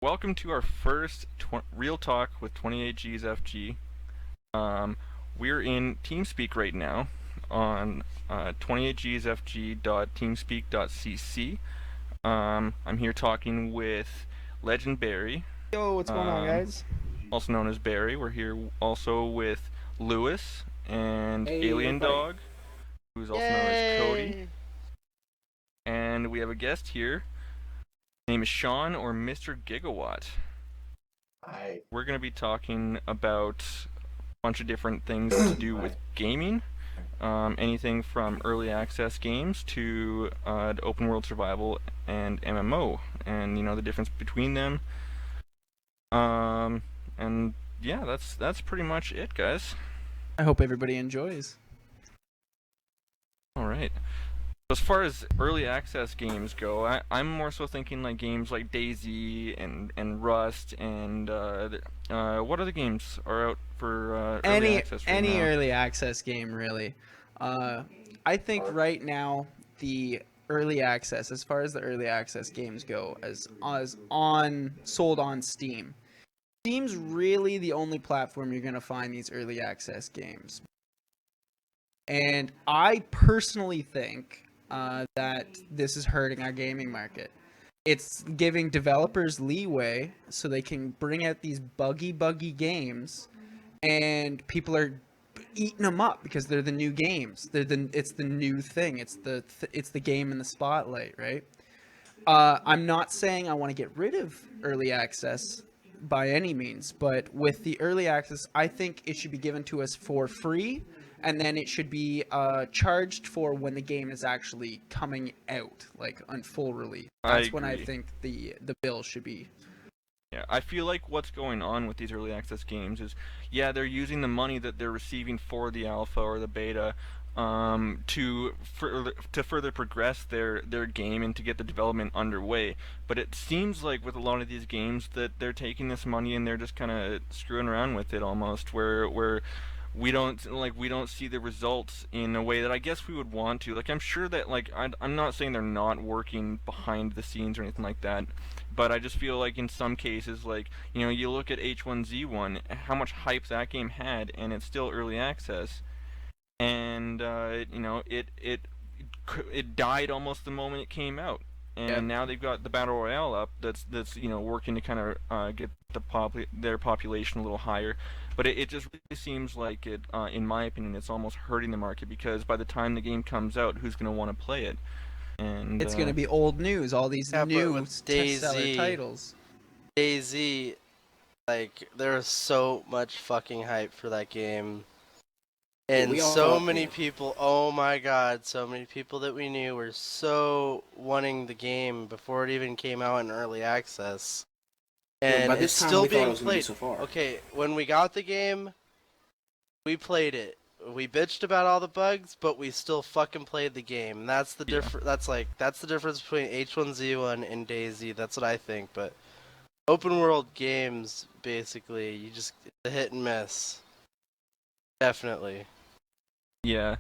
Welcome to our first real talk with 28G's FG. We're in Teamspeak right now on 28gsfg.teamspeak.cc. I'm here talking with Legendbarry, Yo, what's going on, guys? also known as Barry. We're here also with Lewis and Hey, Alien everybody. Dog, who's also known as Cody. Yay! And we have a guest here. His name is Sean, or Mr. Gigawatt. Hi. We're going to be talking about a bunch of different things to do with gaming. Anything from early access games to open world survival and MMO, and the difference between them. And yeah, that's pretty much it, guys. I hope everybody enjoys. All right. As far as early access games go, I'm more so thinking like games like DayZ and Rust and what other games are out for early access right Any now? early access game, really. I think right now the early access, as far as the early access games go, as sold on Steam. Steam's really the only platform you're gonna find these early access games. And I personally think that this is hurting our gaming market. It's giving developers leeway so they can bring out these buggy games, and people are eating them up because they're the new games. It's the new thing. It's the game in the spotlight, right? I'm not saying I want to get rid of early access by any means, but with the early access, I think it should be given to us for free, and then it should be charged for when the game is actually coming out, like on full release. That's when I think the bill should be. Yeah, I feel like what's going on with these early access games is, yeah, they're using the money that they're receiving for the alpha or the beta to further progress their game and to get the development underway. But it seems like with a lot of these games that they're taking this money and they're just kind of screwing around with it almost, where we don't see the results in a way that I guess we would want to. Like, I'm sure that, like, I'm not saying they're not working behind the scenes or anything like that, but I just feel like in some cases, like, you look at H1Z1, how much hype that game had, and it's still early access, and it died almost the moment it came out. And now they've got the battle royale up. That's working to kind of get their population a little higher. But it just really seems like it, in my opinion, it's almost hurting the market because by the time the game comes out, who's going to want to play it? And It's gonna be old news. All these new seller titles. DayZ, like there was so much fucking hype for that game. And so many people, oh my god, so many people that we knew were so wanting the game before it even came out in early access. And it's still being played. Okay, when we got the game, we played it. We bitched about all the bugs, but we still fucking played the game. And that's the that's the difference between H1Z1 and DayZ. That's what I think. But open world games, basically, you just it's a hit and miss. Definitely. Yeah.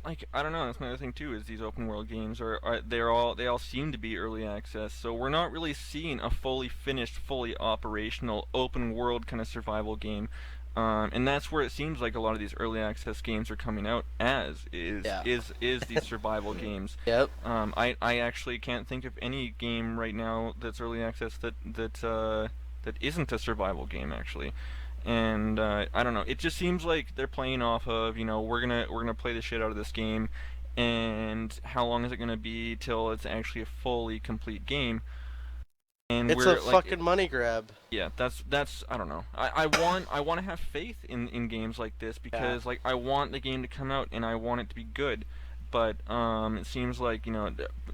Like, I don't know. That's another thing too. Is these open world games they all seem to be early access. So we're not really seeing a fully finished, fully operational open world kind of survival game. And that's where it seems like a lot of these early access games are coming out is these survival games. Yep. I actually can't think of any game right now that's early access that isn't a survival game actually. And I don't know. It just seems like they're playing off of we're gonna play the shit out of this game, and how long is it gonna be till it's actually a fully complete game? And it's a fucking money grab. Yeah, that's I don't know. I want to have faith in games like this because like I want the game to come out and I want it to be good. But it seems like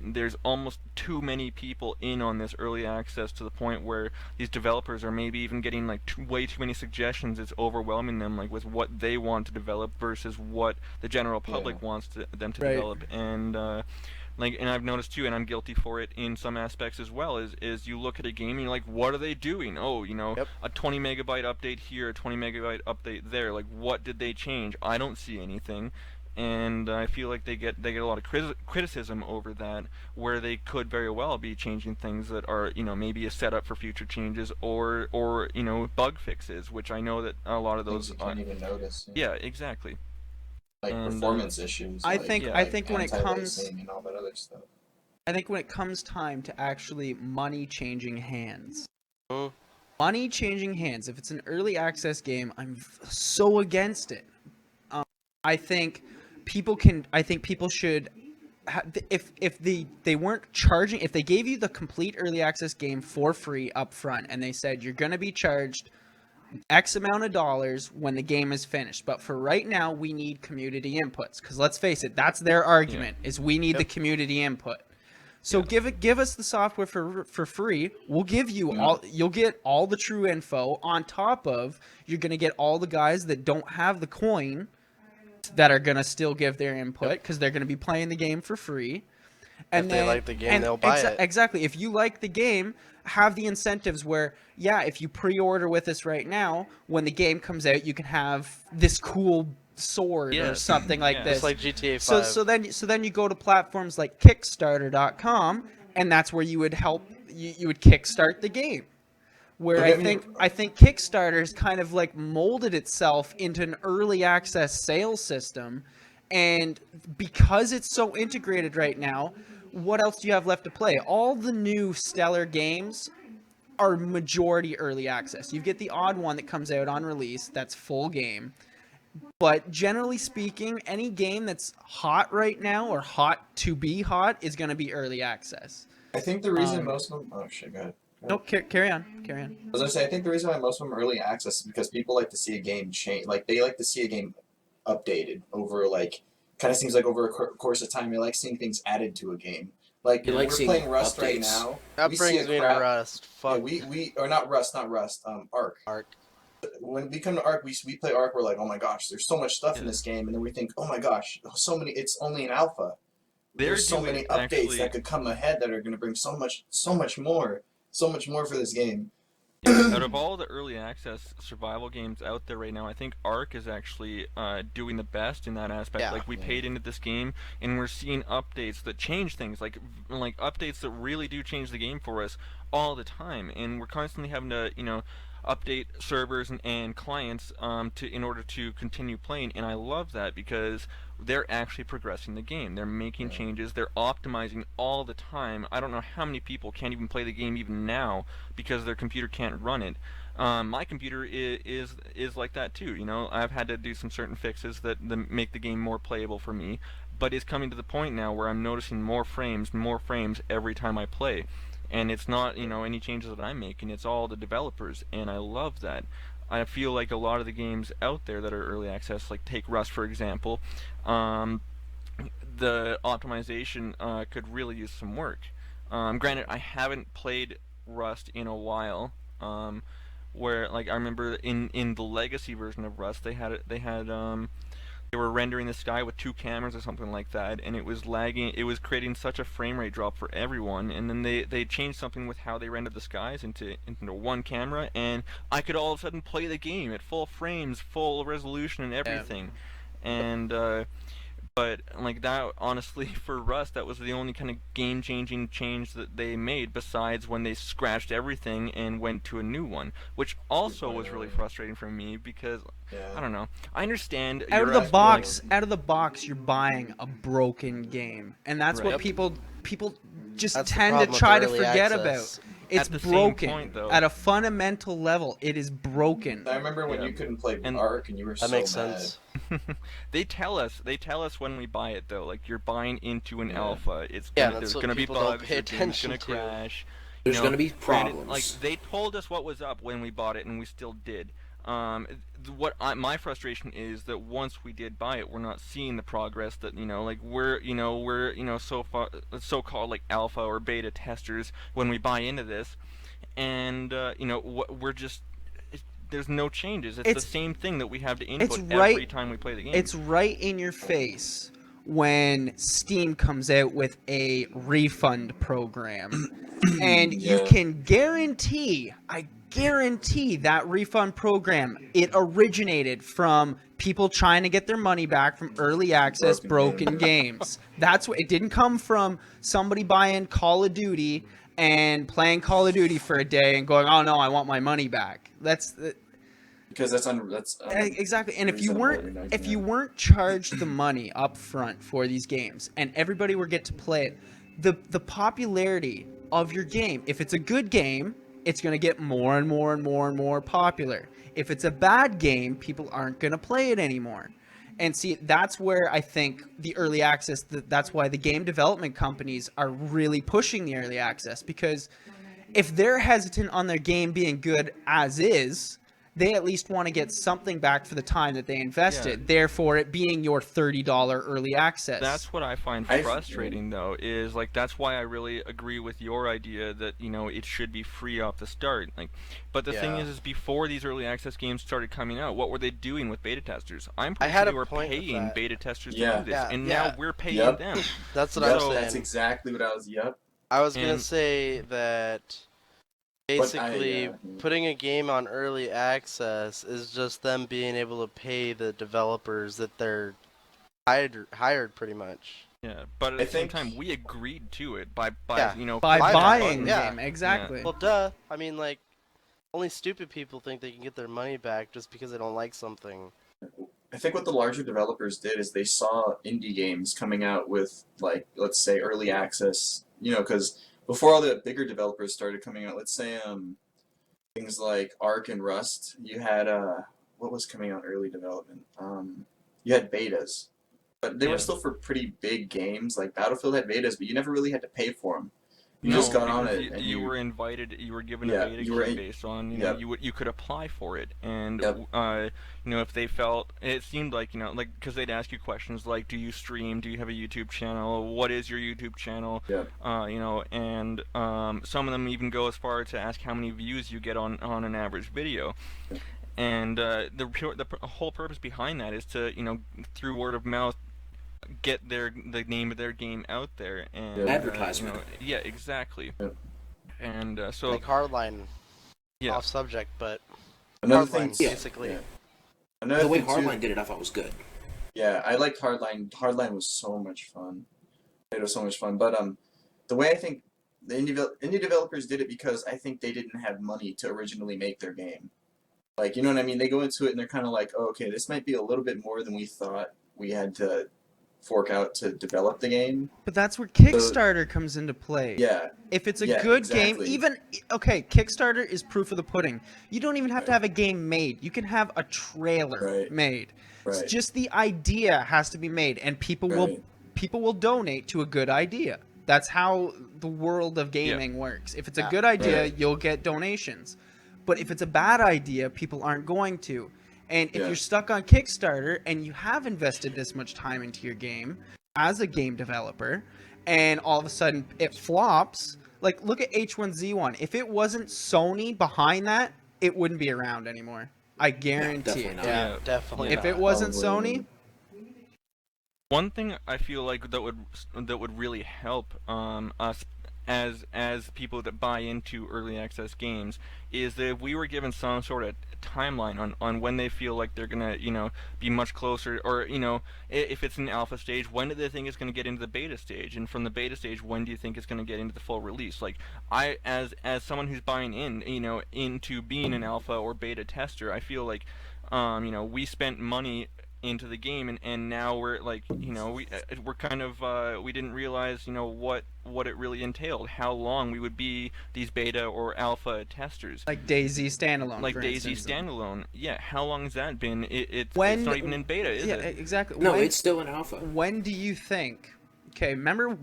there's almost too many people in on this early access to the point where these developers are maybe even getting like way too many suggestions. It's overwhelming them like with what they want to develop versus what the general public wants them to develop. And and I've noticed too, and I'm guilty for it in some aspects as well, is you look at a game and you're like, what are they doing? Oh, a 20 megabyte update here, a 20 megabyte update there. Like, what did they change? I don't see anything. and I feel like they get a lot of criticism over that, where they could very well be changing things that are, maybe a setup for future changes, or bug fixes, which I know that a lot of Things those you can't even notice. yeah, exactly. Like And performance issues. I like, think yeah. I like think when it comes anti-lacing and all that other stuff. I think when it comes time to actually money changing hands. Hmm. Money changing hands. If it's an early access game, I'm so against it. I think people should if they weren't charging, if they gave you the complete early access game for free up front and they said you're going to be charged X amount of dollars when the game is finished, but for right now we need community inputs, because let's face it, that's their argument, is we need the community input. So give us the software for free. We'll give you you'll get all the true info. On top of, you're going to get all the guys that don't have the coin that are going to still give their input, because they're going to be playing the game for free. And If then, they like the game, they'll buy it. Exactly. If you like the game, have the incentives where, if you pre-order with us right now, when the game comes out, you can have this cool sword or something like this. Just like GTA 5. So then you go to platforms like Kickstarter.com, and that's where you would you would kickstart the game. Where I think Kickstarter's kind of like molded itself into an early access sales system, and because it's so integrated right now, what else do you have left to play? All the new stellar games are majority early access. You get the odd one that comes out on release that's full game. But generally speaking, any game that's hot right now or hot to be hot is going to be early access. I think the reason most of them... Oh, shit, go ahead. No, carry on. I was going to say, I think the reason why most of them are early access is because people like to see a game change. Like, they like to see a game updated over, like... Kind of seems like over a course of time, they like seeing things added to a game. Like, You like we're seeing playing Rust right updates. now. That we see brings a me to crap- Rust. Fuck. Yeah, or not Rust, Ark. Ark. When we come to Ark, we play Ark, we're like, oh my gosh, there's so much stuff in this game, and then we think, oh my gosh, it's only an alpha. There's so many updates that could come ahead that are going to bring so much more for this game. Out of all the early access survival games out there right now, I think Ark is actually doing the best in that aspect. Yeah. Like, we paid into this game, and we're seeing updates that change things, like updates that really do change the game for us all the time, and we're constantly having to, update servers and clients in order to continue playing, and I love that because they're actually progressing the game. They're making changes. They're optimizing all the time. I don't know how many people can't even play the game even now because their computer can't run it. My computer is like that too. I've had to do some certain fixes that make the game more playable for me, but it's coming to the point now where I'm noticing more frames every time I play. And it's not, any changes that I'm making. It's all the developers, and I love that. I feel like a lot of the games out there that are early access, like take Rust for example, the optimization could really use some work. Granted, I haven't played Rust in a while. Where, like, I remember in the legacy version of Rust, they were rendering the sky with 2 cameras or something like that, and it was lagging. It was creating such a frame rate drop for everyone. And then they changed something with how they rendered the skies into 1 camera, and I could all of a sudden play the game at full frames, full resolution, and everything. And but like that, honestly, for Rust, that was the only kind of game-changing change that they made, besides when they scratched everything and went to a new one, which also was really frustrating for me because I don't know. I understand Out of the box, you're buying a broken game, and that's what people just That's the tend problem to with try to early forget access. about. It's At the same broken point, though. at a fundamental level. It is broken. I remember when you couldn't play Ark and you were so That makes mad. sense. They tell us when we buy it though, like you're buying into an alpha. It's Yeah, gonna, that's there's what gonna be people don't bugs. pay Your game's attention gonna to. crash. There's gonna be granted, problems. like they told us what was up when we bought it, and we still did. My frustration is that once we did buy it, we're not seeing the progress that like we're so-called like alpha or beta testers when we buy into this, and we're just. There's no changes. It's the same thing that we have to input every time we play the game. It's right in your face when Steam comes out with a refund program. And you can guarantee, I guarantee that refund program, it originated from people trying to get their money back from early access broken games. That's what it didn't come from somebody buying Call of Duty and playing Call of Duty for a day and going, "Oh no, I want my money back." That's because that's exactly. And if you weren't charged the money up front for these games and everybody would get to play it, the popularity of your game, if it's a good game, it's going to get more and more and more and more popular. If it's a bad game, people aren't going to play it anymore. And see, that's where I think the early access, that's why the game development companies are really pushing the early access, because if they're hesitant on their game being good as is, they at least want to get something back for the time that they invested. Yeah. Therefore, it being your $30 early access. That's what I find frustrating, though, is like that's why I really agree with your idea that it should be free off the start. Like, but the thing is before these early access games started coming out, what were they doing with beta testers? I'm pretty sure they were paying beta testers to do this, and now we're paying them. That's what I was saying. That's exactly what I was. I was gonna say that. Basically, putting a game on early access is just them being able to pay the developers that they're hired pretty much. Yeah, but at the same time, we agreed to it by buying the game. Exactly. Yeah. Well, duh. I mean, like, only stupid people think they can get their money back just because they don't like something. I think what the larger developers did is they saw indie games coming out with, like, let's say, early access, because before all the bigger developers started coming out, let's say things like Ark and Rust, you had what was coming out early development? You had betas, but they were still for pretty big games. Like Battlefield had betas, but you never really had to pay for them. You just got on it. And you were invited. You were given a beta key based on you could apply for it, and if they felt it seemed like because they'd ask you questions like, do you stream? Do you have a YouTube channel? What is your YouTube channel? And some of them even go as far as to ask how many views you get on an average video. And the whole purpose behind that is to through word of mouth get the name of their game out there and advertisement. Exactly. And so like Hardline, off subject, but another Hardline, thing, basically. Another the way thing Hardline too, did it, I thought was good. Yeah, I liked Hardline. Hardline was so much fun. It was so much fun. But the way I think the indie developers did it, because I think they didn't have money to originally make their game. Like, you know what I mean? They go into it and they're kind of like, oh, okay, this might be a little bit more than we thought we had to fork out to develop the game. But that's where Kickstarter comes into play. Yeah. If it's a good game, Kickstarter is proof of the pudding. You don't even have to have a game made. You can have a trailer made. Right. It's just the idea has to be made, and people will donate to a good idea. That's how the world of gaming works. If it's a good idea, you'll get donations. But if it's a bad idea, people aren't going to. And if you're stuck on Kickstarter and you have invested this much time into your game as a game developer, and all of a sudden it flops, like look at H1Z1. If it wasn't Sony behind that, it wouldn't be around anymore. I guarantee it. Yeah, definitely. If it wasn't Sony. One thing I feel like that would really help us as people that buy into early access games is that if we were given some sort of timeline on when they feel like they're gonna be much closer, or if it's in alpha stage, when do they think it's gonna get into the beta stage, and from the beta stage, when do you think it's gonna get into the full release? Like I as someone who's buying into being an alpha or beta tester, I feel like we spent money into the game, and now we're like we're kind of we didn't realize what it really entailed, how long we would be these beta or alpha testers, like DayZ standalone, like DayZ standalone. How long has that been? It's not even in beta, is it? Exactly. No, it's still in alpha. When do you think? Okay, remember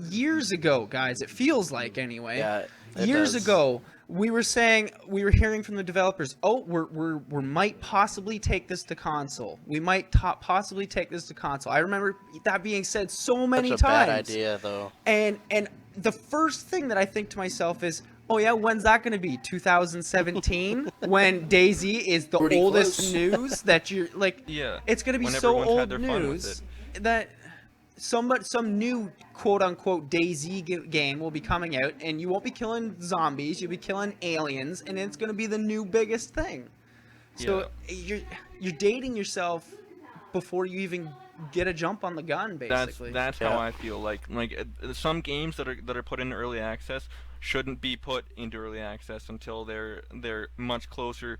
years ago, guys, it feels like anyway. Yeah, years ago, we were hearing from the developers, oh, we might possibly take this to console. We might possibly take this to console. I remember that being said so many times. Such a bad idea, though. And the first thing that I think to myself is, oh yeah, when's that going to be? 2017, when DayZ is the Pretty oldest close. news that you're like. Yeah. It's going to be When so everyone's had old their fun with news that some new quote unquote DayZ game will be coming out, and you won't be killing zombies, you'll be killing aliens, and it's going to be the new biggest thing. So you're dating yourself before you even get a jump on the gun, basically. That's how I feel. Like some games that are put into early access shouldn't be put into early access until they're much closer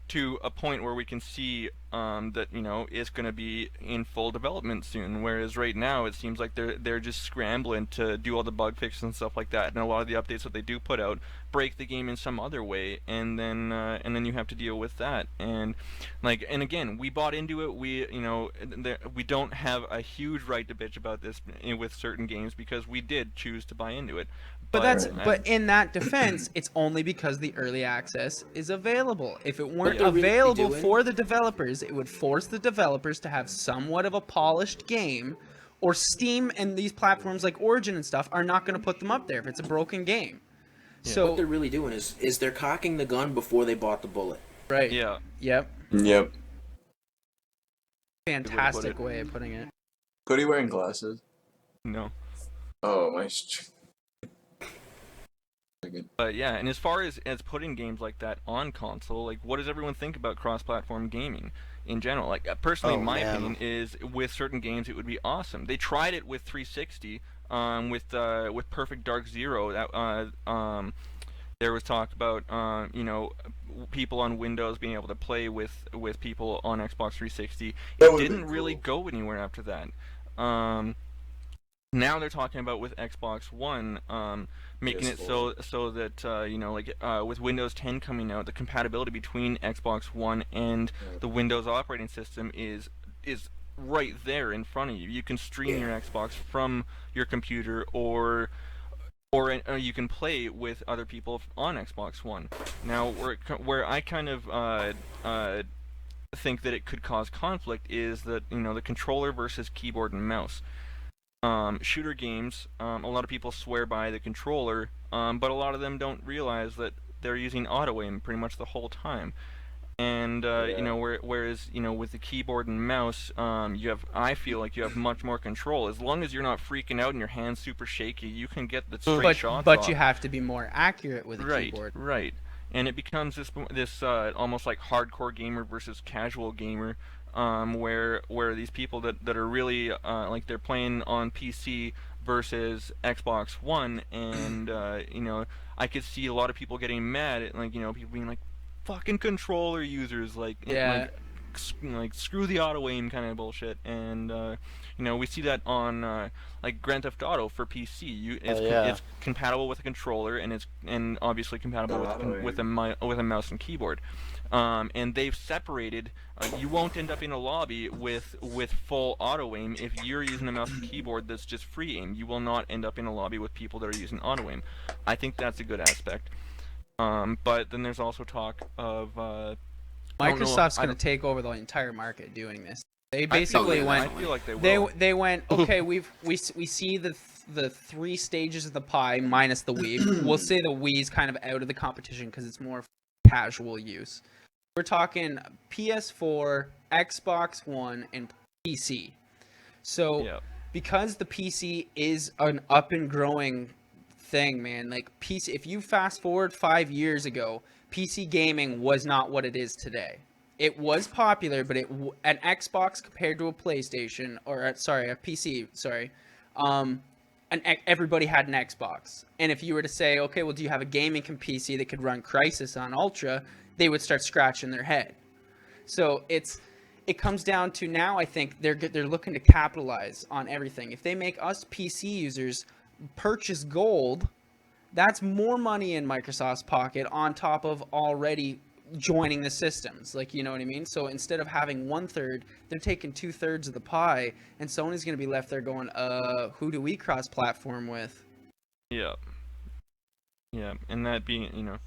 to a point where we can see that it's going to be in full development soon. Whereas right now it seems like they're just scrambling to do all the bug fixes and stuff like that, and a lot of the updates that they do put out break the game in some other way, and then you have to deal with that. And again, we bought into it. We don't have a huge right to bitch about this with certain games because we did choose to buy into it. But in that defense, it's only because the early access is available. If it weren't available for the developers, it would force the developers to have somewhat of a polished game, or Steam and these platforms like Origin and stuff are not going to put them up there if it's a broken game. Yeah. So what they're really doing is they're cocking the gun before they bought the bullet. Right. Yeah. Yep. Fantastic way of putting it. Cody wearing glasses? No. Oh, my. But yeah, and as far as putting games like that on console, like what does everyone think about cross-platform gaming in general? Like personally, my opinion is with certain games it would be awesome. They tried it with 360, with Perfect Dark Zero. That there was talk about people on Windows being able to play with people on Xbox 360. It didn't really go anywhere after that. Now they're talking about with Xbox One, making it so that with Windows 10 coming out, the compatibility between Xbox One and the Windows operating system is right there in front of you. You can stream your Xbox from your computer, or you can play with other people on Xbox One. Now, where I kind of think that it could cause conflict is that the controller versus keyboard and mouse. Shooter games, a lot of people swear by the controller, but a lot of them don't realize that they're using auto aim pretty much the whole time. And whereas with the keyboard and mouse, I feel like you have much more control. As long as you're not freaking out and your hands super shaky, you can get the straight shots But off. you have to be more accurate with a keyboard. Right. And it becomes this almost like hardcore gamer versus casual gamer. Where these people that are really like they're playing on PC versus Xbox One, and I could see a lot of people getting mad at people being like, fucking controller users, like screw the auto aim kind of bullshit. And we see that on like Grand Theft Auto for PC. It's compatible with a controller, and obviously compatible with a mouse and keyboard. And they've separated. You won't end up in a lobby with full auto aim if you're using a mouse and keyboard that's just free aim. You will not end up in a lobby with people that are using auto aim. I think that's a good aspect. But then there's also talk of Microsoft's going to take over the entire market doing this. They basically I feel like they will. They went, okay, we see the 3 stages of the pie minus the Wii. We'll say the Wii's kind of out of the competition because it's more casual use. We're talking PS4, Xbox One, and PC. So because the PC is an up and growing thing, man, like PC, if you fast forward 5 years ago, PC gaming was not what it is today. It was popular, but an Xbox compared to a PlayStation, or a PC, everybody had an Xbox. And if you were to say, okay, well, do you have a gaming PC that could run Crysis on Ultra? They would start scratching their head. So it comes down to now, I think they're looking to capitalize on everything. If they make us PC users purchase gold, that's more money in Microsoft's pocket on top of already joining the systems. Like, you know what I mean? So instead of having 1/3, they're taking 2/3 of the pie, and Sony's going to be left there going, who do we cross-platform with? Yeah, and that being,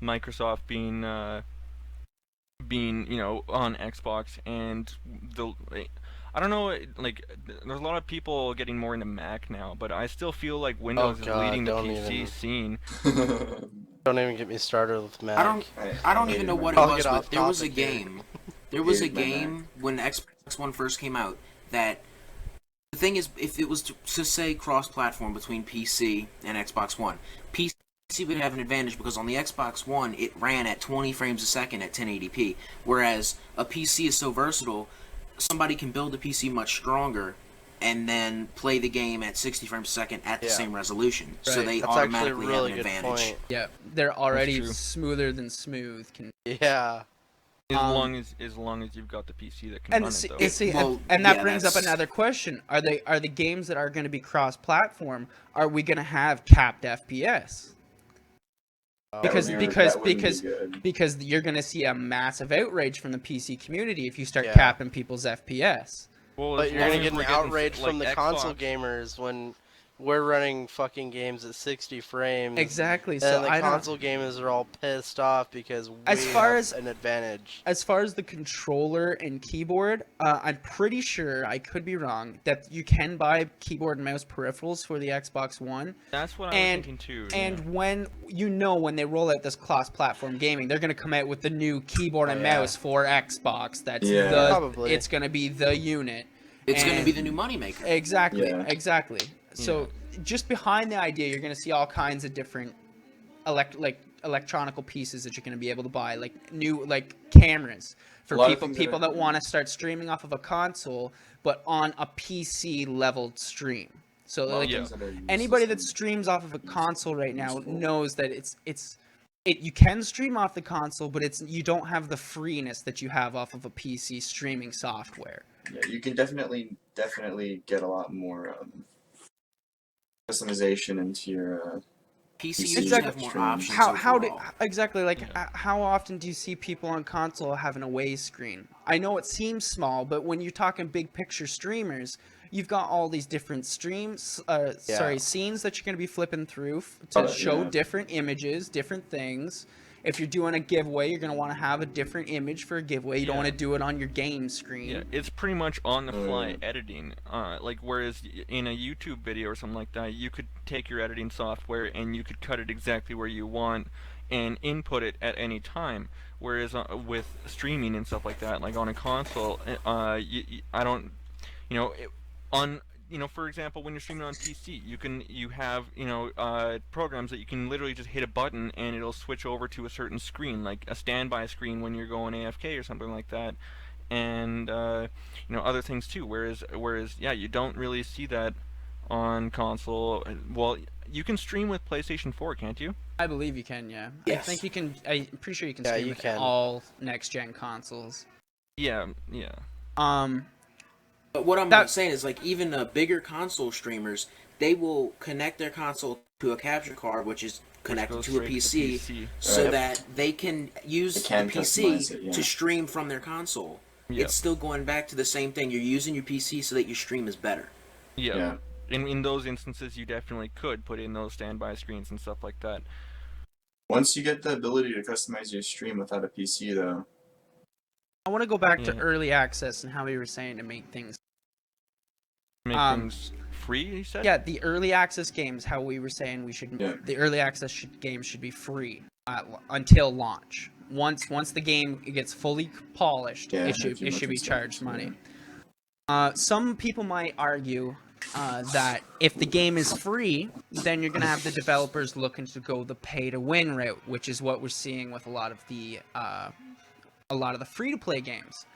Microsoft being on Xbox, and I don't know, like, there's a lot of people getting more into Mac now, but I still feel like Windows is leading the PC scene. Don't even get me started with Mac. I don't even know what it was, but there was a game. There was a game when Xbox One first came out that the thing is, if it was to say cross-platform between PC and Xbox One, PC would have an advantage because on the Xbox One it ran at 20 frames a second at 1080p, whereas a PC is so versatile, somebody can build a PC much stronger and then play the game at 60 frames a second at the same resolution. Right. So they automatically have an advantage. Point. Yeah, they're already smoother than smooth. Yeah. As long as you've got the PC that can run it, though. That brings up another question: Are the games that are going to be cross-platform? Are we going to have capped FPS? Because you're going to see a massive outrage from the PC community if you start capping people's FPS. Well, but you're going to get an outrage from the console gamers when we're running fucking games at 60 frames. Exactly. And so the console gamers are all pissed off because we have an advantage. As far as the controller and keyboard, I'm pretty sure, I could be wrong, that you can buy keyboard and mouse peripherals for the Xbox One. That's what I'm thinking too. And when they roll out this cross-platform gaming, they're going to come out with the new keyboard and mouse for Xbox. Probably. It's going to be the unit. It's going to be the new moneymaker. Exactly. Yeah. Exactly. So just behind the idea, you're going to see all kinds of different electronical pieces that you're going to be able to buy, like new cameras for people that want to start streaming off of a console, but on a PC leveled stream. So anybody that streams off of a console right now knows that you can stream off the console, but you don't have the freeness that you have off of a PC streaming software. Yeah, you can definitely get a lot more customization into your PC. Exactly. Have more options. How often do you see people on console have an away screen? I know it seems small, but when you're talking big picture streamers, you've got all these different scenes that you're going to be flipping through to show different images, different things. If you're doing a giveaway, you're going to want to have a different image for a giveaway. You don't want to do it on your game screen. Yeah, it's pretty much on-the-fly editing. Whereas in a YouTube video or something like that, you could take your editing software and you could cut it exactly where you want and input it at any time. Whereas with streaming and stuff like that, like on a console, for example, when you're streaming on PC, you have programs that you can literally just hit a button and it'll switch over to a certain screen, like a standby screen when you're going AFK or something like that, and other things too. Whereas you don't really see that on console. Well, you can stream with PlayStation 4, can't you? I believe you can. Yeah. Yes. I think you can. I'm pretty sure you can stream with all next-gen consoles. Yeah. But what I'm saying is, even bigger console streamers, they will connect their console to a capture card, which is connected to a PC, so that they can use the PC to stream from their console. Yep. It's still going back to the same thing. You're using your PC so that your stream is better. Yeah. In those instances, you definitely could put in those standby screens and stuff like that. Once you get the ability to customize your stream without a PC, though. I want to go back to early access and how we were saying to make things free, you said? Yeah, the early access games, how we were saying the early access games should be free until launch. Once the game gets fully polished, it should be charged money. Some people might argue that if the game is free, then you're going to have the developers looking to go the pay-to-win route, which is what we're seeing with a lot of the free-to-play games.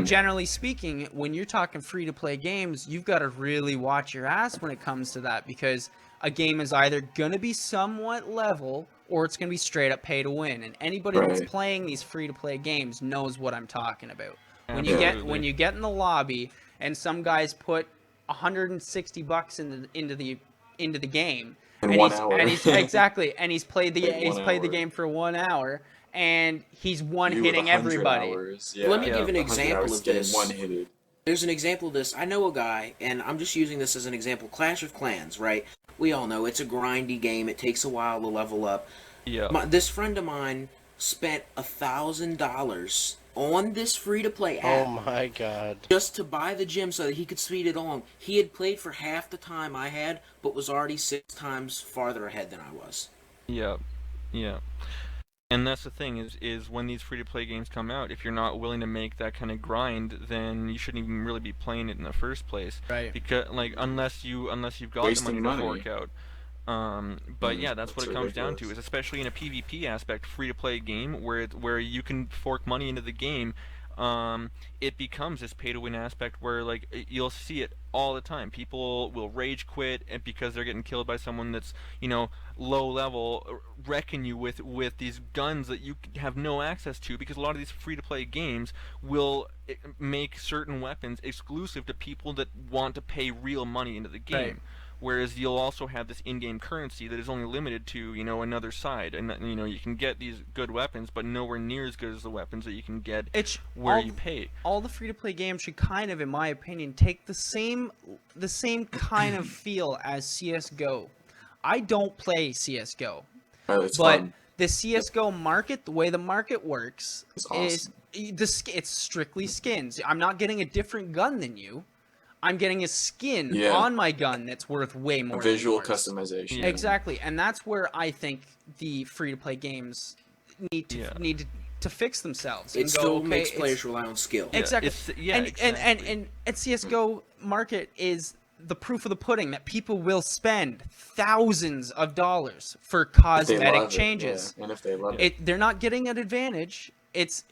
Generally speaking, when you're talking free-to-play games, you've got to really watch your ass when it comes to that, because a game is either going to be somewhat level or it's going to be straight-up pay-to-win. And anybody that's playing these free-to-play games knows what I'm talking about. When you get in the lobby and some guys put $160 into the game, and he's played the game for 1 hour. And he's one-hitting everybody. Let me give an example of this. There's an example of this. I know a guy, and I'm just using this as an example. Clash of Clans, right? We all know it's a grindy game. It takes a while to level up. Yeah. This friend of mine spent $1,000 on this free-to-play app. Oh my god. Just to buy the gym so that he could speed it along. He had played for half the time I had, but was already 6 times farther ahead than I was. Yeah. And that's the thing is when these free to play games come out, if you're not willing to make that kind of grind, then you shouldn't even really be playing it in the first place. Right. Because like unless you've got the Wasting money to money. fork out. But yeah, that's what That's it comes down to. ridiculous. Is especially in a PvP aspect, free to play game where you can fork money into the game. It becomes this pay to win aspect where like you'll see it all the time. People will rage quit because they're getting killed by someone that's low level, wrecking you with these guns that you have no access to, because a lot of these free to play games will make certain weapons exclusive to people that want to pay real money into the game. Right. Whereas you'll also have this in-game currency that is only limited to another side, and you can get these good weapons, but nowhere near as good as the weapons that you can get It's where all, you pay. all the free to play games should kind of, in my opinion, take the same kind of feel as CS:GO. I don't play CS:GO, Oh, it's but fun. the CS:GO market, the way the market works, It's is it's strictly skins. I'm not getting a different gun than you. I'm getting a skin Yeah. on my gun that's worth way more A visual than yours. customization. Yeah. Exactly, and that's where I think the free to play games need to fix themselves. It and go, still okay, makes it's- players rely on skill. Yeah, Exactly. exactly. And CS:GO market is the proof of the pudding that people will spend thousands of dollars for If they cosmetic love it, changes. yeah. And if they love it. They're not getting an advantage. It's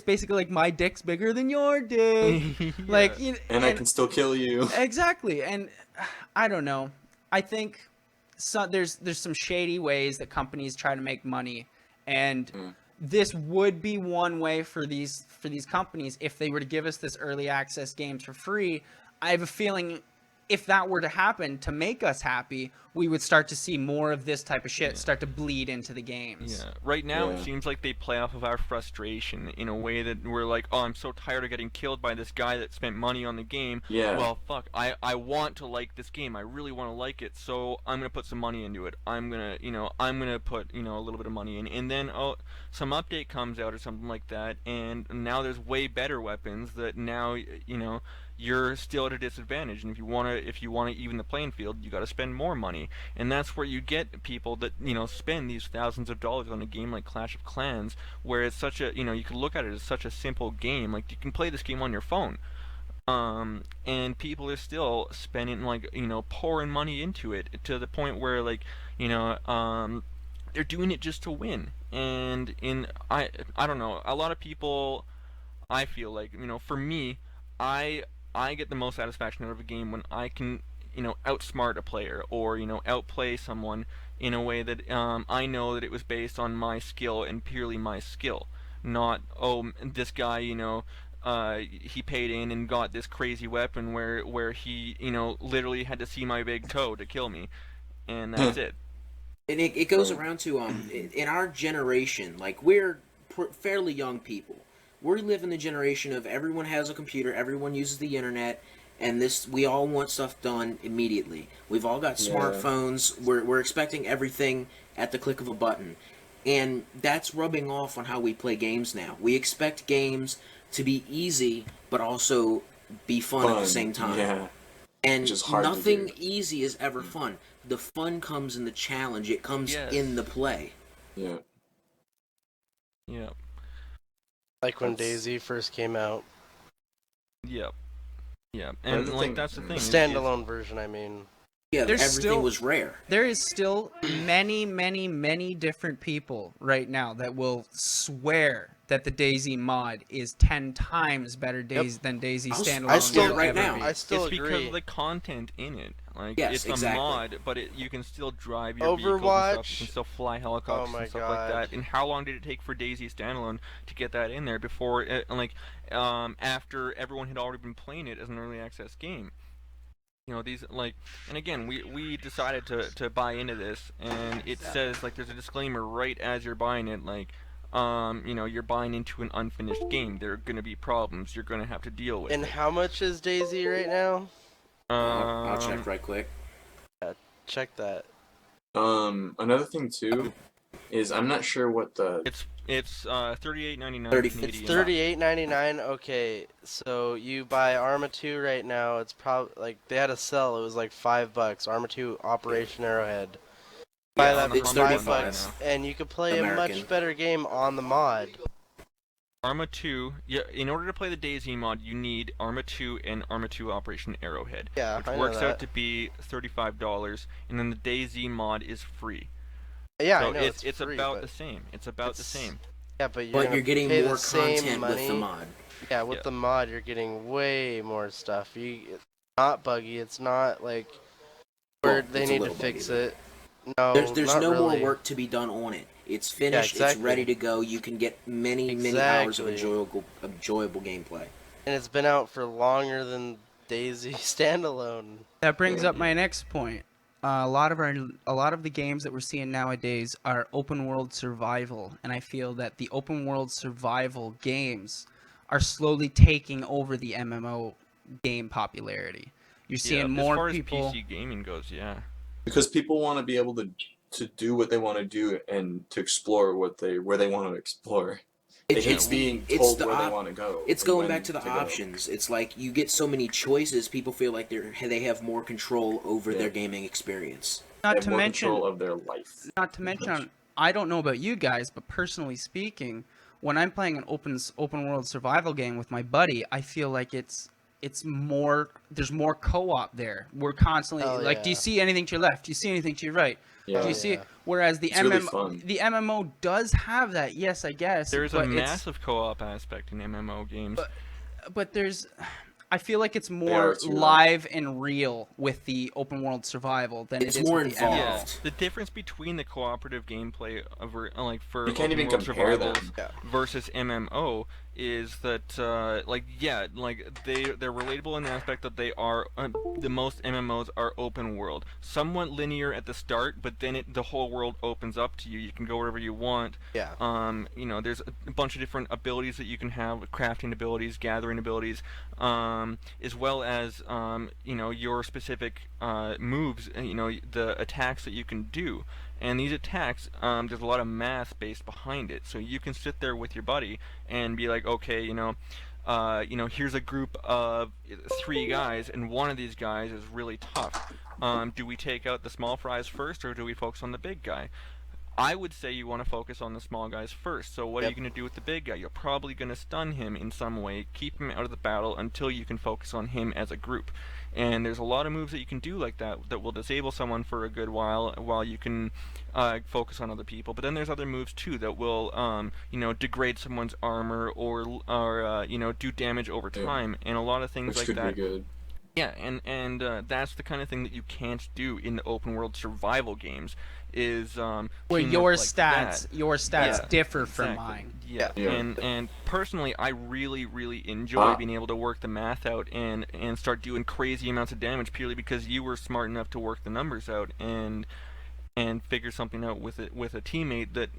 basically like my dick's bigger than your dick. Like And I can still kill you. exactly. And I don't know. I think there's some shady ways that companies try to make money, and this would be one way for these companies if they were to give us this early access games for free. I have a feeling if that were to happen to make us happy, we would start to see more of this type of shit start to bleed into the games. Yeah. Right now, it Yeah. seems like they play off of our frustration in a way that we're like, oh, I'm so tired of getting killed by this guy that spent money on the game. Yeah. Well, fuck, I want to like this game. I really want to like it, so I'm gonna put some money into it. I'm gonna put a little bit of money in, and then some update comes out or something like that, and now there's way better weapons that now you're still at a disadvantage, and if you want to even the playing field, you got to spend more money, and that's where you get people that spend these thousands of dollars on a game like Clash of Clans, where it's such a you can look at it as such a simple game. Like, you can play this game on your phone, and people are still spending pouring money into it to the point where they're doing it just to win. And I don't know, a lot of people, I feel like, for me, I get the most satisfaction out of a game when I can, outsmart a player, or outplay someone in a way that I know that it was based on my skill and purely my skill, not this guy he paid in and got this crazy weapon where he literally had to see my big toe to kill me, and that's it. And it goes around to in our generation, like, we're fairly young people. We live in the generation of everyone has a computer, everyone uses the internet, and we all want stuff done immediately. We've all got smartphones. We're expecting everything at the click of a button, and that's rubbing off on how we play games now. We expect games to be easy, but also be fun at the same time. Yeah. And Which is hard to nothing do. easy is ever fun. The fun comes in the challenge. It comes in the play. Yeah. Yep. Like when DayZ first came out. Yep. Yep. And that's the thing. Standalone version, I mean. Yeah, There's everything was rare. There is still many different people right now that will swear that the DayZ mod is 10 times better than DayZ standalone. I still will right ever now. be. I still it's agree. because of the content in it. Like, Yes, it's exactly. a mod, but you can still drive your vehicles and Overwatch. stuff. You can still fly helicopters Oh my and stuff God. like that. And how long did it take for DayZ standalone to get that in there before, after everyone had already been playing it as an early access game? These, and again, we decided to buy into this, and it says, there's a disclaimer right as you're buying it, you're buying into an unfinished game. There are going to be problems you're going to have to deal with. And how much is DayZ right now? I'll check right quick. Check that. Another thing too is I'm not sure what the It's $38.99. 30 Canadian. It's $38.99. Okay, so you buy Arma 2 right now. It's probably they had a sell. It was like $5. Arma 2 Operation Arrowhead. Buy Yeah, that it's for 35 $5, and you could play a American. much better game on the mod. Arma 2, yeah, in order to play the DayZ mod, you need Arma 2 and Arma 2 Operation Arrowhead, Yeah, which I know works that. out to be $35, and then the DayZ mod is free. Yeah, so I know it's free, about but the same. It's about the same. Yeah, but you're getting pay more the same content money. with the mod. Yeah, with the mod, you're getting way more stuff. It's not buggy. It's not like where they need to fix it. No, There's not no really. more work to be done on it. It's finished. Yeah, exactly. It's ready to go. You can get many hours of enjoyable gameplay. And it's been out for longer than DayZ standalone. That brings up my next point. A lot of the games that we're seeing nowadays are open world survival, and I feel that the open world survival games are slowly taking over the MMO game popularity. You're seeing more as far people. as PC gaming goes, yeah. Because people want to be able to do what they want to do and to explore where they want to explore. They hate being told where they want to go. It's going back to the options. It's like you get so many choices, people feel like they have more control over their gaming experience. Not to more mention control of their life. Not to mention, I don't know about you guys, but personally speaking, when I'm playing an open world survival game with my buddy, I feel like it's more. There's more co-op there. We're constantly do you see anything to your left? Do you see anything to your right? Yeah. Do you see? Whereas the MMO does have that. Yes, I guess. There's a massive co-op aspect in MMO games. But I feel like it's more live and real with the open world survival than it's it is more with the involved. MMO. Yeah, the difference between the cooperative gameplay for you can't even compare them versus MMO is that they're relatable in the aspect that they are the most MMOs are open world, somewhat linear at the start, but then the whole world opens up to you. You can go wherever you want. Yeah. There's a bunch of different abilities that you can have, crafting abilities, gathering abilities, as well as your specific moves, the attacks that you can do. And these attacks, there's a lot of math based behind it. So you can sit there with your buddy and be like, okay, here's a group of 3 guys, and one of these guys is really tough. Do we take out the small fries first, or do we focus on the big guy? I would say you want to focus on the small guys first. So what are you going to do with the big guy? You're probably going to stun him in some way, keep him out of the battle until you can focus on him as a group. And there's a lot of moves that you can do like that will disable someone for a good while you can focus on other people. But then there's other moves too that will degrade someone's armor or do damage over time, and a lot of things which like that. Which could be good. Yeah, and that's the kind of thing that you can't do in the open world survival games. Is where your stats differ from mine. Yeah. And personally, I really enjoy being able to work the math out and start doing crazy amounts of damage purely because you were smart enough to work the numbers out and figure something out with a teammate that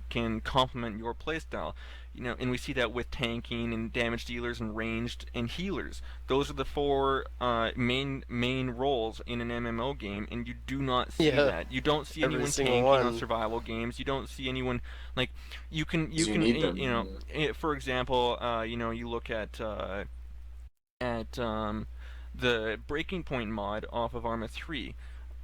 can complement your playstyle. And we see that with tanking and damage dealers and ranged and healers. Those are the 4 main roles in an MMO game, and you do not see that. You don't see anyone tanking on survival games. You don't see anyone you can for example, you look at the Breaking Point mod off of Arma 3.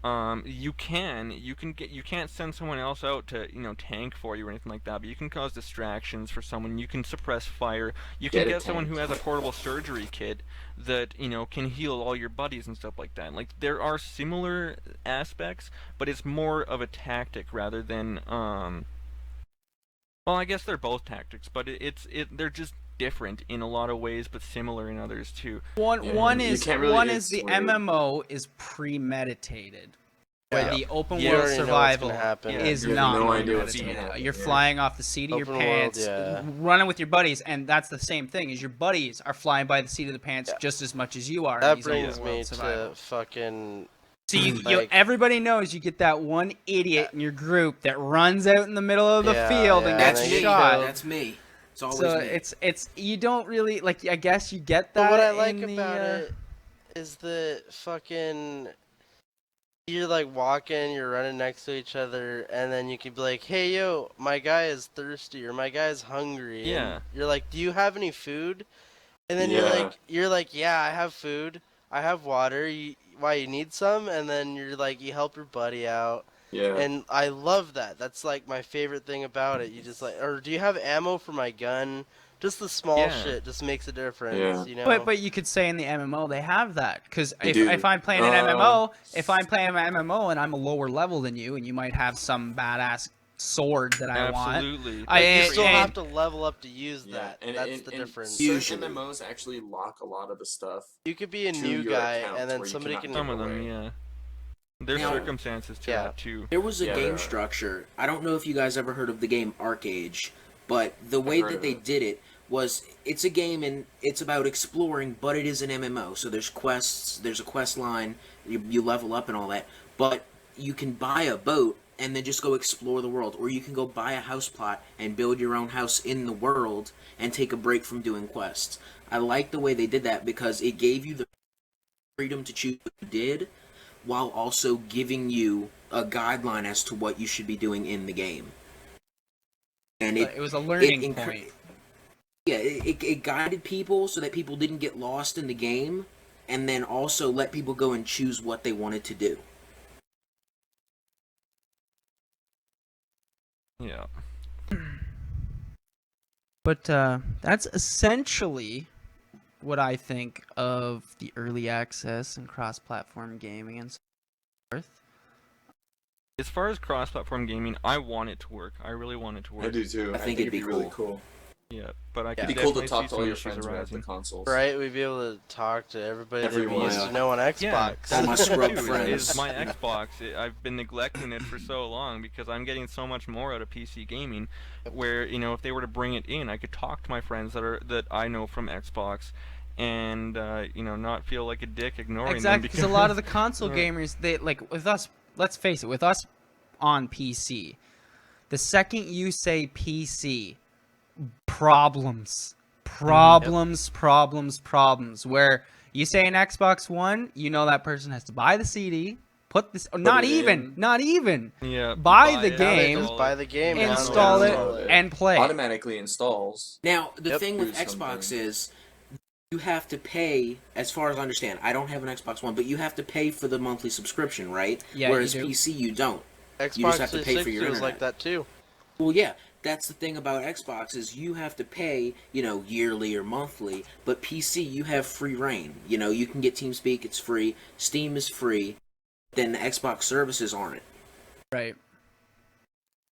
You can't send someone else out to tank for you or anything like that, but you can cause distractions for someone. You can suppress fire. You can get someone who has a portable surgery kit that can heal all your buddies and stuff like that. Like, there are similar aspects, but it's more of a tactic rather than well, I guess they're both tactics, but they're just different in a lot of ways, but similar in others too. One is the MMO is premeditated, where the open world survival is not. No idea what's gonna happen. You're flying off the seat of your pants, running with your buddies, and that's the same thing. Is your buddies are flying by the seat of the pants just as much as you are. That brings me to fucking. So everybody knows you get that one idiot in your group that runs out in the middle of the field and gets shot. That's me. So it's you don't really I guess you get that. But what I like about it is the fucking you're walking, you're running next to each other, and then you can be like, "Hey, yo, my guy is thirsty or my guy's hungry." Yeah. And you're like, "Do you have any food?" And then you're like, "Yeah, I have food. I have water. Why you need some?" And then you're like, you help your buddy out. Yeah. And I love that. That's like my favorite thing about it. You just like, or do you have ammo for my gun? Just the small shit just makes a difference, you know? But you could say in the MMO they have that, because They do. if I'm playing an MMO, if I'm playing an MMO and I'm a lower level than you, and you might have some badass sword that I want. Absolutely. But you still have to level up to use that. And, That's the difference. Certain MMOs actually lock a lot of the stuff. You could be a to new your guy, account and then where you somebody cannot can. Some of them, yeah. There's Now- circumstances to that too. There was a Yeah, game there are. structure. I don't know if you guys ever heard of the game Arcade, but the way heard that of they it. did it was it's a game and it's about exploring, but it is an MMO. So there's quests, there's a quest line, you level up and all that, but you can buy a boat and then just go explore the world, or you can go buy a house plot and build your own house in the world and take a break from doing quests. I like the way they did that because it gave you the freedom to choose what you did, while also giving you a guideline as to what you should be doing in the game. And it was a learning incre- point. Yeah, it guided people so that people didn't get lost in the game, and then also let people go and choose what they wanted to do. Yeah. But that's essentially what I think of the early access and cross-platform gaming and so forth. As far as cross-platform gaming, I want it to work. I really want it to work. I do too. I think it'd be really cool. cool. Yeah, but I could It'd be cool to definitely talk see to some all your issues friends who have the arising. consoles. Right, we'd be able to talk to everybody that we Everyone, used yeah. to know on Xbox. Yeah, All my that's the scrub thing, too, friends. is my Xbox. I've been neglecting it for so long because I'm getting so much more out of PC gaming. Where if they were to bring it in, I could talk to my friends that I know from Xbox, and not feel like a dick ignoring them. Exactly, because a lot of the console Yeah. gamers, they like with us. Let's face it, with us on PC, the second you say PC, problems. Where you say an Xbox One, that person has to buy the CD, put this, not it even, Yeah, buy the it, Now they game, just buy the game, install download it, and play. Automatically installs. Now, the Yep. thing with Do Xbox something. is you have to pay, as far as I understand, I don't have an Xbox One, but you have to pay for the monthly subscription, right? Yeah, you Whereas do. PC, you don't. Xbox You just have to pay for 360 your was like internet. that too. Well, yeah, that's the thing about Xbox is you have to pay, yearly or monthly, but PC, you have free reign. You can get TeamSpeak, it's free, Steam is free, then the Xbox services aren't. Right.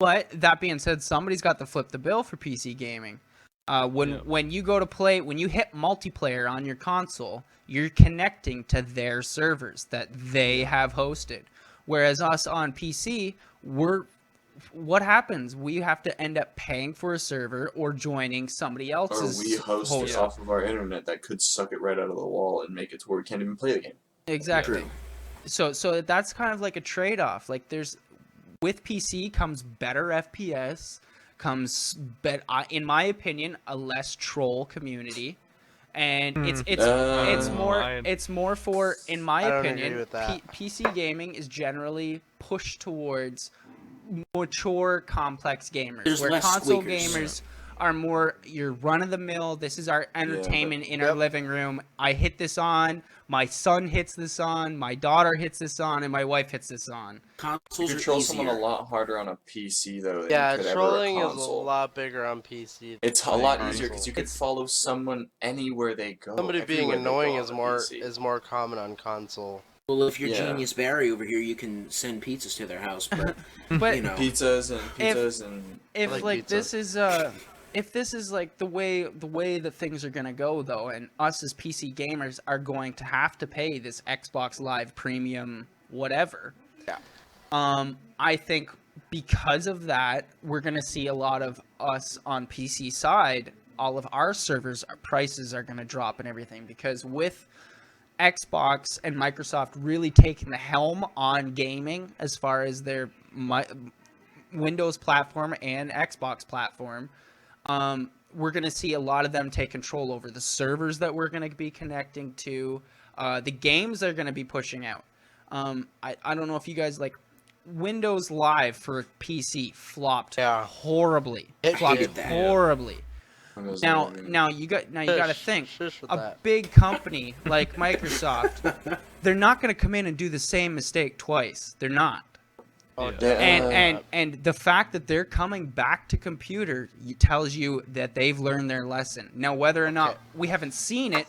But that being said, somebody's got to flip the bill for PC gaming. When you go to play, when you hit multiplayer on your console, you're connecting to their servers that they have hosted. Whereas us on PC, what happens? We have to end up paying for a server or joining somebody Or else's we host it off of our internet that could suck it right out of the wall and make it to where we can't even play the game. Exactly. True. So that's kind of like a trade-off. Like with PC comes better FPS, in my opinion, a less troll community, and it's more for, in my I don't agree opinion, with that. PC gaming is generally pushed towards mature, complex gamers, There's where less console squeakers. gamers are more your run-of-the-mill. This is our entertainment in our living room. I hit this on. My son hits this on. My daughter hits this on, and my wife hits this on. You Consoles are control someone a easier. lot harder on a PC though than Yeah, you could trolling ever a is a console. lot bigger on PC. It's a than lot console. easier because you can follow someone anywhere they go. Somebody being everywhere they annoying go is on more PC. common on console. Well, if you're Yeah. Genius Barry over here, you can send pizzas to their house, but, But Pizzas and if like like pizza. this is if this is like the way that things are gonna go though, and us as PC gamers are going to have to pay this Xbox Live Premium whatever. Yeah. I think because of that, we're gonna see a lot of us on PC side, all of our servers prices are gonna drop and everything, because with Xbox and Microsoft really taking the helm on gaming as far as their Windows platform and Xbox platform, we're going to see a lot of them take control over the servers that we're going to be connecting to, the games they're going to be pushing out. I don't know if you guys like Windows Live for PC flopped horribly. It Flopped did that. horribly. Now, Now you got to think, Shush with a that. big company like Microsoft, they're not going to come in and do the same mistake twice. They're not. Oh, And the fact that they're coming back to computer tells you that they've learned their lesson. Now, whether or not we haven't seen it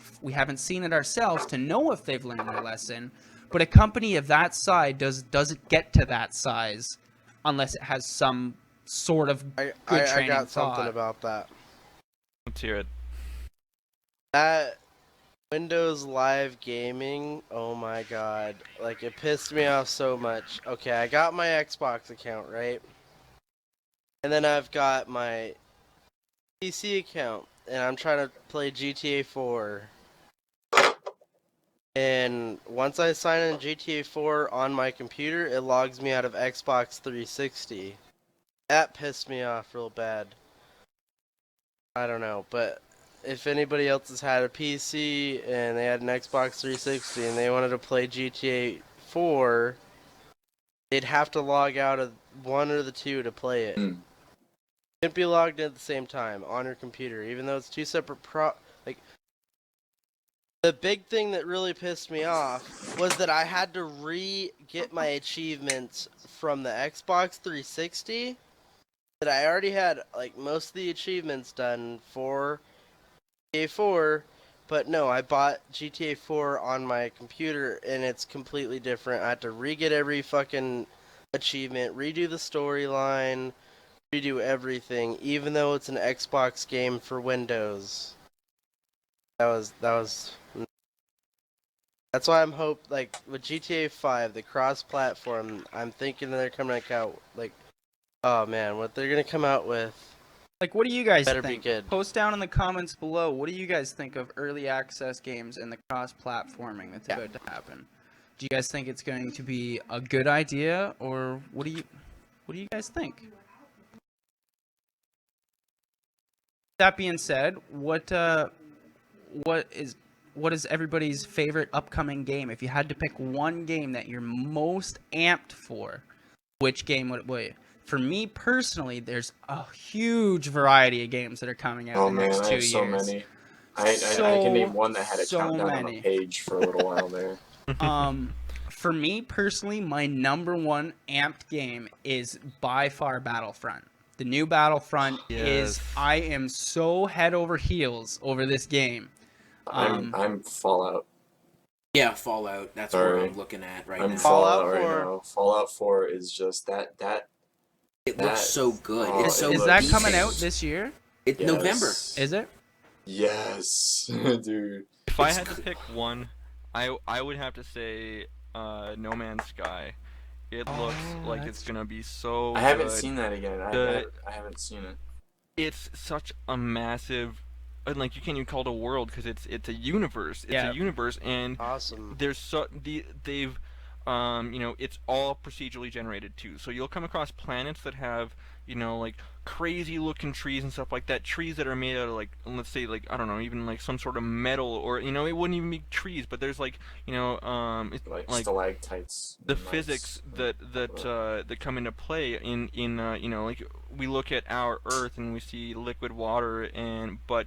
ourselves to know if they've learned their lesson. But a company of that size doesn't get to that size unless it has some sort of good training. I got something about that. Let's hear it. That Windows Live Gaming, oh my god, like it pissed me off so much. Okay, I got my Xbox account, right? And then I've got my PC account, and I'm trying to play GTA 4. And once I sign in GTA 4 on my computer, it logs me out of Xbox 360. That pissed me off real bad. I don't know, but if anybody else has had a PC and they had an Xbox 360 and they wanted to play GTA 4, they'd have to log out of one or the two to play it. It can't be logged in at the same time on your computer, even though it's two separate The big thing that really pissed me off was that I had to get my achievements from the Xbox 360. That I already had like most of the achievements done for GTA 4, but no, I bought GTA 4 on my computer and it's completely different. I had to re-get every fucking achievement, redo the storyline, redo everything, even though it's an Xbox game for Windows. That's why I'm like with GTA 5, the cross-platform. I'm thinking they're coming out like, oh man, what they're gonna come out with. Like, what do you guys Better think? be good. Post down in the comments below. What do you guys think of early access games and the cross-platforming that's about to happen? Do you guys think it's going to be a good idea, or what do you guys think? That being said, what is everybody's favorite upcoming game? If you had to pick one game that you're most amped for, which game would it be? For me personally, there's a huge variety of games that are coming out in the next 2 years. So many. I can name one that had a countdown on a page for a little while there. For me personally, my number one amped game is by far Battlefront. The new Battlefront is. I am so head over heels over this game. I'm Fallout. Yeah, Fallout. That's what I'm looking at right now. I'm Fallout right now. Fallout 4 is just that. It looks so good. Is that coming out this year? It's November. Is it? Yes, dude. If I had to pick one, I would have to say No Man's Sky. It looks like it's gonna be so I haven't good. seen that again. I haven't seen it. It's such a massive, like you can't even call it a world because it's a universe. It's a universe, and awesome. There's they've it's all procedurally generated too. So you'll come across planets that have like crazy looking trees and stuff like that. Trees that are made out of like, let's say like, I don't know, even like some sort of metal, or it wouldn't even be trees, but there's like like stalactites. The physics that come into play in like we look at our Earth and we see liquid water, but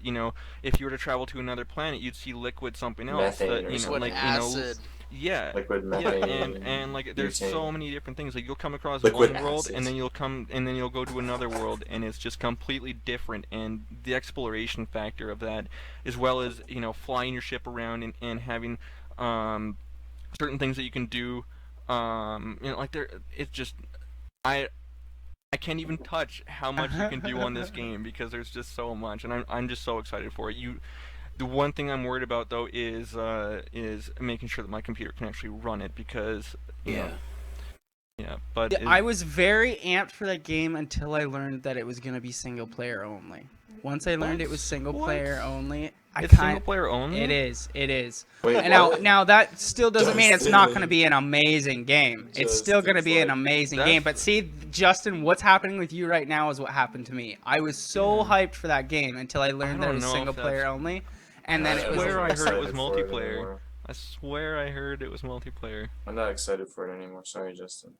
if you were to travel to another planet, you'd see liquid something else. Methane like acid. Liquid methane. And like there's butane. so many different things. Like you'll come across Liquid one world, acids. and then you'll go to another world, and it's just completely different. And the exploration factor of that, as well as flying your ship around and having certain things that you can do. Like it's just I can't even touch how much you can do on this game because there's just so much, and I'm just so excited for it. The one thing I'm worried about though is making sure that my computer can actually run it because but I was very amped for that game until I learned that it was gonna be single player only. Once I learned it was single player only, it's single player only. It is. Wait, And now that still doesn't mean it's not going to be an amazing game. It's still going to be an amazing game. But see, Justin, what's happening with you right now is what happened to me. I was so hyped for that game until I learned that it was single player only, and then it was. I swear I heard it was multiplayer. I swear I heard it was multiplayer. I'm not excited for it anymore. Sorry, Justin.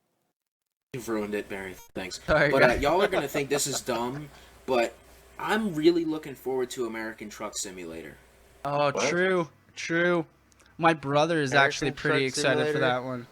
You've ruined it, Barry. Thanks. Sorry, but y'all are gonna think this is dumb, but I'm really looking forward to American Truck Simulator. Oh, What? true. My brother is actually pretty Truck excited for Simulator? that one.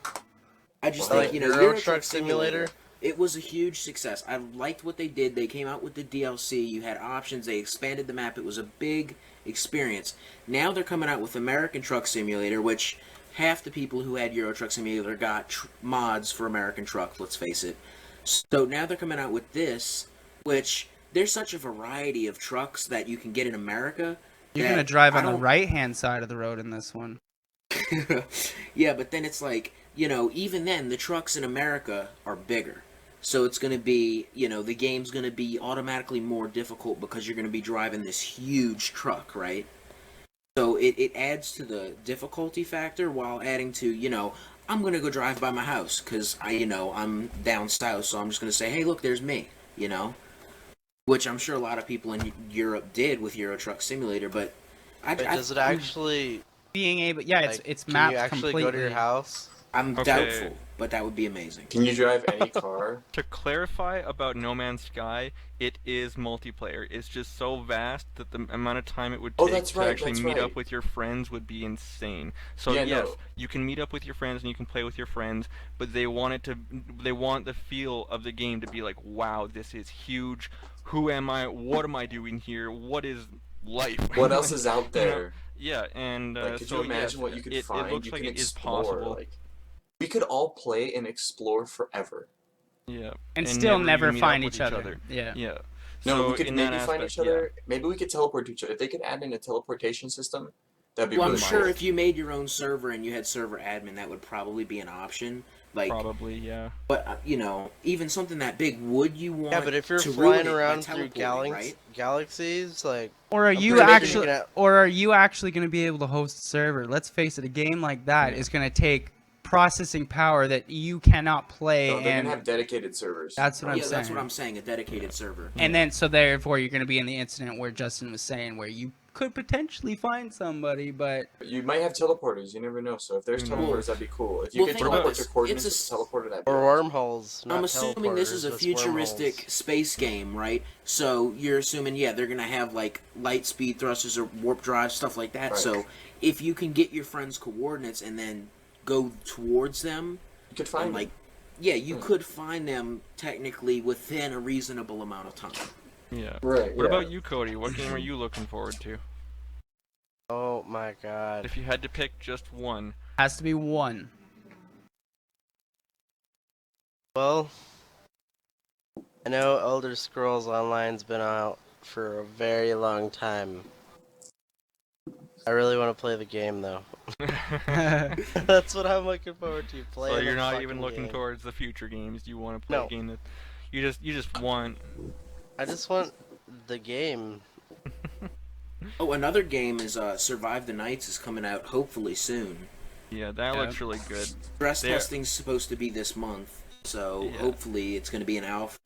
I just Well, think, you know, Euro Euro Truck Truck Simulator? Simulator, it was a huge success. I liked what they did. They came out with the DLC. You had options. They expanded the map. It was a big experience. Now they're coming out with American Truck Simulator, which half the people who had Euro Truck Simulator got mods for American Truck, let's face it. So now they're coming out with this, which there's such a variety of trucks that you can get in America. You're gonna drive on the right-hand side of the road in this one. Yeah, but then it's like, you know, even then, the trucks in America are bigger. So it's going to be, you know, the game's going to be automatically more difficult because you're going to be driving this huge truck, right? So it adds to the difficulty factor while adding to, you know, I'm going to go drive by my house because, I'm down south, so I'm just going to say, hey, look, there's me, you know? Which I'm sure a lot of people in Europe did with Euro Truck Simulator, but... Does it actually... Being able, yeah, like, it's mapped Can you actually completely. go to your house? I'm Okay. doubtful, but that would be amazing. Can you drive any car? To clarify about No Man's Sky, it is multiplayer. It's just so vast that the amount of time it would Oh, take that's to right, actually that's meet right. up with your friends would be insane. So Yeah, yes, no. you can meet up with your friends and you can play with your friends, but they want the feel of the game to be like, wow, this is huge. Who am I? What am I doing here? What is life? What else is out You know? there? Yeah, and Like, could so you imagine yes, what you could it find? looks You like can it is explore. possible. Like, we could all play and explore forever. Yeah, And still never even meet find up with each other. Yeah. Yeah. No, So we could in maybe that find aspect, each other. Maybe we could teleport to each other. If they could add in a teleportation system, that'd be Well, I'm really sure cool. if you made your own server and you had server admin, that would probably be an option. Like, probably, yeah. but even something that big, would you want? Yeah, but if you're to flying ruin it by around through teleporting, right? galaxies, like... Or are I'm you pretty sure actually, you can or are you actually going to be able to host a server? Let's face it, a game like that is going to take processing power that you cannot play, No, they're and gonna have dedicated servers. that's what I'm Yeah, saying. that's what I'm saying. A dedicated server. And then, so therefore, you're going to be in the incident where Justin was saying, where you could potentially find somebody, but You might have teleporters. You never know. So if there's Mhm. teleporters, that'd be cool. If you Well, could think about teleport this. to coordinates It's with a teleporter, that'd be Or awesome. wormholes. Not I'm assuming this is a teleporters, just futuristic wormholes. space game, right? So you're assuming, yeah, they're gonna have like light speed thrusters or warp drives, stuff like that. Right. So if you can get your friends' coordinates and then go towards them, You could find and, like, yeah, you could find them technically within a reasonable amount of time. Yeah. Right. What about you, Cody? What game are you looking forward to? Oh my god. If you had to pick just one. has to be one. Well, I know Elder Scrolls Online's been out for a very long time. I really want to play the game though. That's what I'm looking forward to. Playing So you're the not fucking even looking game. towards the future games. You want to play No. a game that you just want. I just want the game. Oh, another game is Survive the Nights is coming out hopefully soon. Yeah, that Yeah. looks really good. Stress There- testing's supposed to be this month, so Yeah. hopefully it's going to be an alpha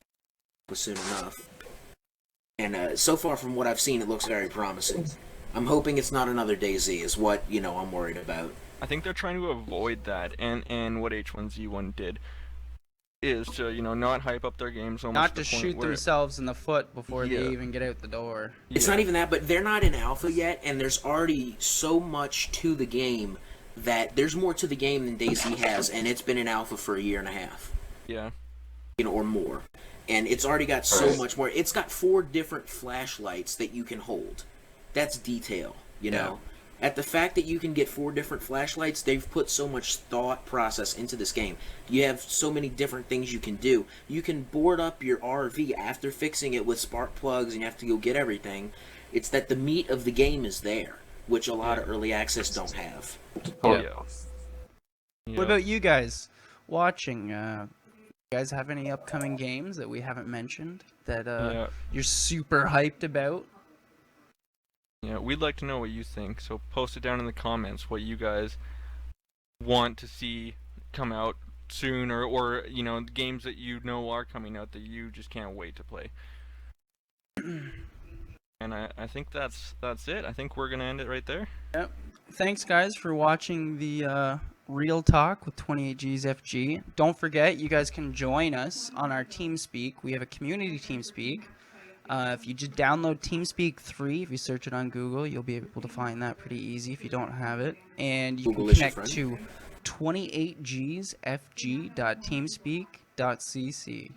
soon enough. And so far from what I've seen, it looks very promising. I'm hoping it's not another DayZ, is what, I'm worried about. I think they're trying to avoid that, and what H1Z1 did is to not hype up their game so much. Not to to the point shoot where, themselves in the foot before Yeah. they even get out the door. It's not even that, but they're not in alpha yet, and there's already so much to the game that there's more to the game than DayZ has, and it's been in alpha for a year and a half. Yeah. Or more. And it's already got so Right. much more. It's got 4 different flashlights that you can hold. That's detail, know? At the fact that you can get 4 different flashlights, they've put so much thought process into this game. You have so many different things you can do. You can board up your RV after fixing it with spark plugs and you have to go get everything. It's that the meat of the game is there, which a lot of early access don't have. Oh, Yeah. yeah. What about you guys watching? You guys have any upcoming games that we haven't mentioned that Yeah. you're super hyped about? Yeah, we'd like to know what you think, so post it down in the comments what you guys want to see come out soon, or games that are coming out that you just can't wait to play. And I think that's it. I think we're gonna end it right there. Yep. Thanks, guys, for watching the Real Talk with 28G's FG. Don't forget, you guys can join us on our Teamspeak. We have a community Teamspeak. If you just download Teamspeak 3, if you search it on Google, you'll be able to find that pretty easy if you don't have it. And you Google can is your connect friend. to 28gsfg.teamspeak.cc.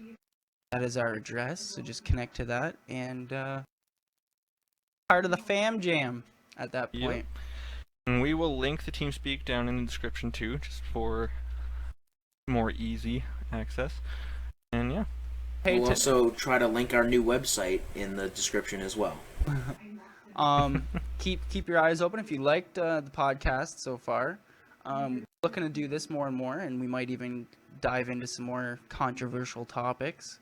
That is our address, so just connect to that and part of the fam jam at that point. Yep. And we will link the TeamSpeak down in the description too, just for more easy access. And yeah. We'll also try to link our new website in the description as well. Keep your eyes open if you liked the podcast so far. Looking to do this more and more, and we might even dive into some more controversial topics.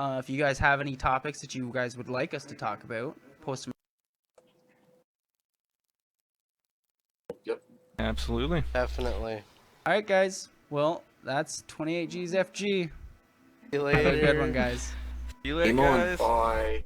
If you guys have any topics that you guys would like us to talk about, post them. Yep. Absolutely. Definitely. All right, guys. Well, that's 28Gs FG. See you later. Have a good one, guys. See you later, Game on. guys. Bye.